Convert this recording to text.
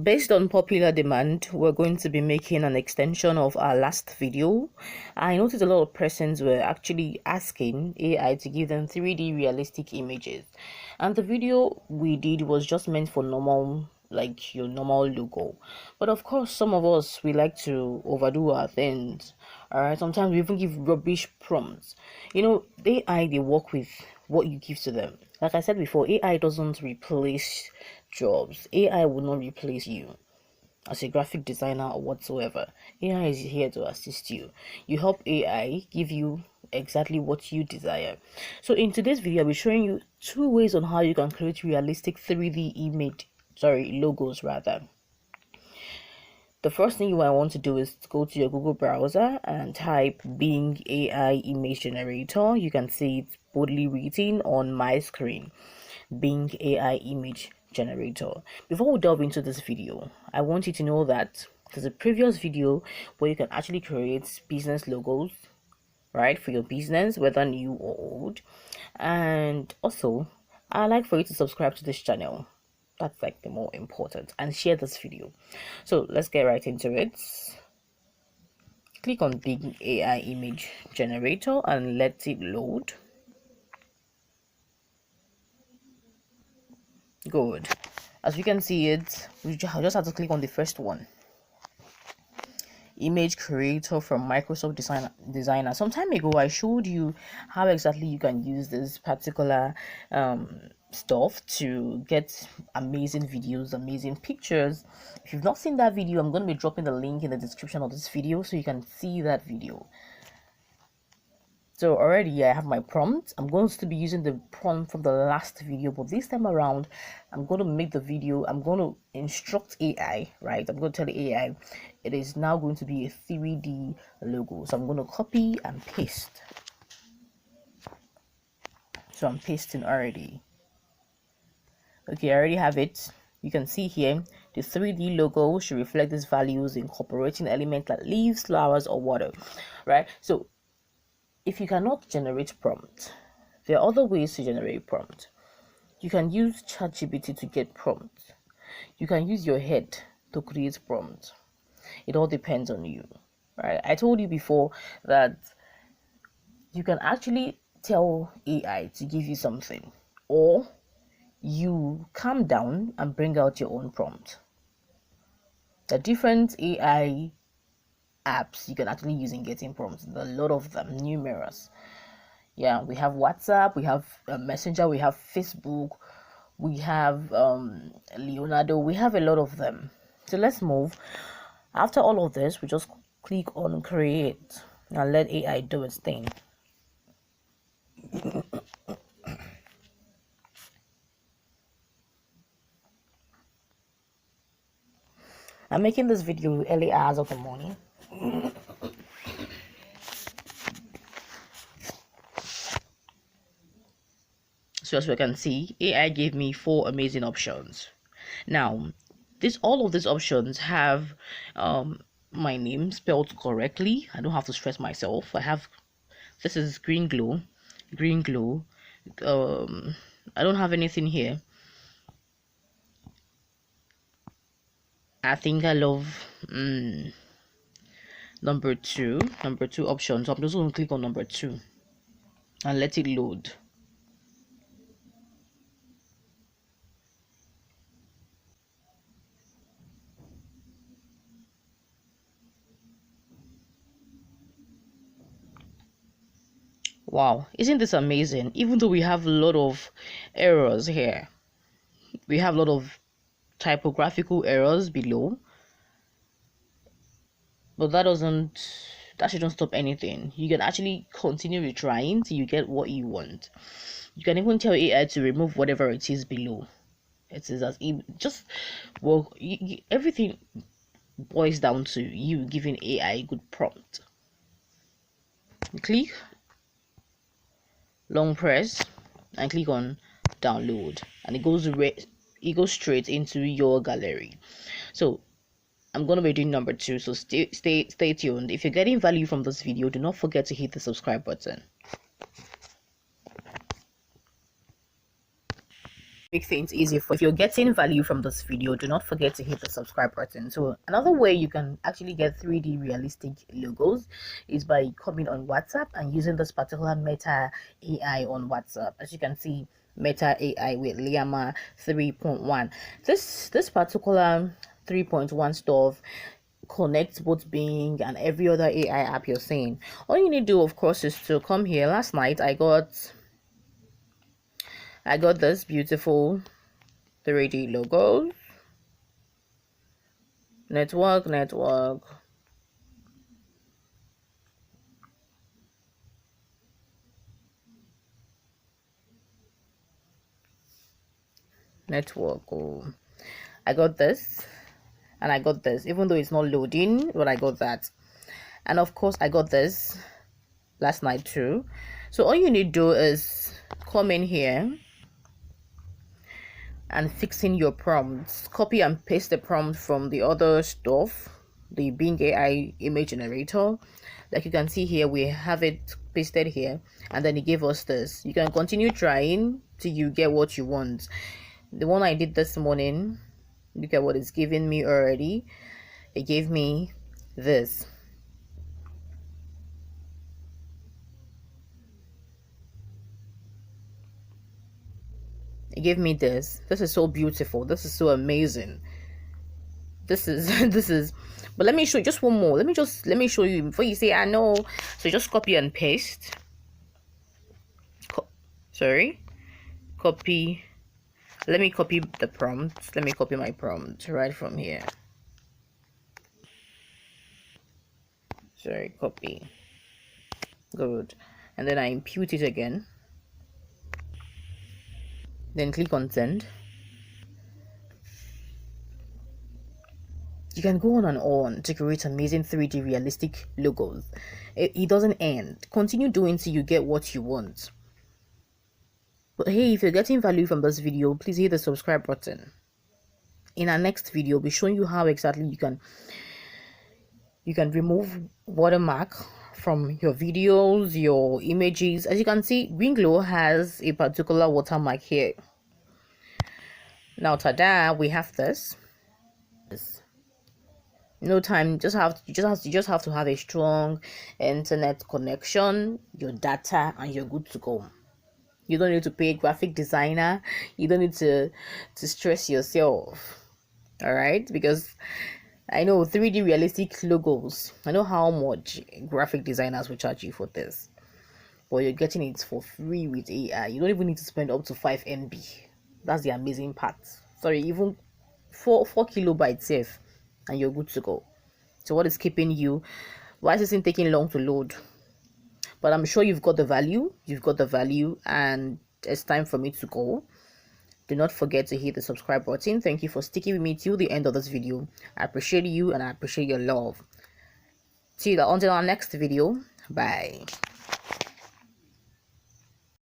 Based on popular demand, we're going to be making an extension of our last video. I noticed a lot of persons were actually asking AI to give them 3D realistic images, and the video we did was just meant for normal, like your normal logo. But of course, some of us, we like to overdo our things. All right, sometimes we even give rubbish prompts. The AI, they work with what you give to them. Like I said before, AI doesn't replace jobs. AI will not replace you as a graphic designer or whatsoever. AI is here to assist you. You help AI give you exactly what you desire. So in today's video, I'll be showing you 2 ways on how you can create realistic 3D logos rather. The first thing you might want to do is go to your Google browser and type Bing AI image generator. You can see it boldly written on my screen. Bing AI image generator. Before we delve into this video, I want you to know that there's a previous video where you can actually create business logos, right, for your business, whether new or old. And also, I'd like for you to subscribe to this channel. That's like the more important, and share this video. So let's get right into it. Click on Bing AI image generator and let it load. Good. As you can see it, we just have to click on the first one, image creator from Microsoft Designer. Some time ago I showed you how exactly you can use this particular stuff to get amazing videos, amazing pictures. If you've not seen that video, I'm going to be dropping the link in the description of this video so you can see that video. So already I have my prompt. I'm going to be using the prompt from the last video, but this time around I'm going to make the video. I'm going to instruct AI, right? I'm going to tell the AI it is now going to be a 3D logo. So I'm going to copy and paste. So I'm pasting already. Okay, I already have it. You can see here the 3D logo should reflect these values, incorporating elements like leaves, flowers, or water, right? So if you cannot generate prompt, there are other ways to generate prompt. You can use ChatGPT to get prompt. You can use your head to create prompt. It all depends on you, right? I told you before that you can actually tell AI to give you something, or you calm down and bring out your own prompt. The different AI apps you can actually use in getting prompts, there are a lot of them, numerous. Yeah, we have WhatsApp, we have Messenger, we have Facebook, we have Leonardo, we have a lot of them. So let's move. After all of this, we just click on create and let AI do its thing. I'm making this video early hours of the morning. So as we can see, AI gave me 4 amazing options. Now, all of these options have my name spelled correctly. I don't have to stress myself. This is green glow. I don't have anything here. I think I love number two option. So I'm just going to click on number 2 and let it load. Wow, isn't this amazing? Even though we have a lot of errors here, we have a lot of typographical errors below, but that shouldn't stop anything. You can actually continue retrying till you get what you want. You can even tell AI to remove whatever it is below. It is as just well, everything boils down to you giving AI a good prompt. Click long press and click on download, and it goes straight into your gallery. So I'm going to be doing number 2, so stay tuned. If you're getting value from this video, do not forget to hit the subscribe button. make things easy for you. If you're getting value from this video, do not forget to hit the subscribe button. So another way you can actually get 3D realistic logos is by coming on WhatsApp and using this particular Meta AI on WhatsApp. As you can see, Meta AI with Llama 3.1. This particular 3.1 stuff connects both Bing and every other AI app you're seeing. All you need to do, of course, is to come here. Last night I got this beautiful 3D logo. Network. Oh, I got this, and I got this, even though it's not loading, but I got that. And of course I got this last night too. So all you need to do is come in here and fixing your prompts. Copy and paste the prompt from the other stuff, the Bing AI image generator. Like you can see here, we have it pasted here, and then it gave us this. You can continue trying till you get what you want. The one I did this morning, look at what it's giving me already. It gave me this. It gave me this. This is so beautiful. This is so amazing. This is but let me show you just one more. Let me show you before you say I know. So just copy and paste. Copy. Let me copy the prompt. Let me copy my prompt right from here. Copy. Good. And then I impute it again. Then click on send. You can go on and on to create amazing 3D realistic logos. It doesn't end. Continue doing till you get what you want. But hey, if you're getting value from this video, please hit the subscribe button. In our next video, I'll be showing you how exactly you can remove watermark from your videos, your images. As you can see, Winglo has a particular watermark here. Now, tada, we have this. No time. You just have to have a strong internet connection, your data, and you're good to go. You don't need to pay a graphic designer. You don't need to stress yourself. All right, because I know 3D realistic logos. I know how much graphic designers will charge you for this, but you're getting it for free with AI. You don't even need to spend up to 5 MB. That's the amazing part. Sorry, even 4 kilobytes safe, and you're good to go. So what is keeping you? Why is this taking long to load? But I'm sure you've got the value. And it's time for me to go. Do not forget to hit the subscribe button. Thank you for sticking with me till the end of this video. I appreciate you and I appreciate your love. See you until our next video. Bye.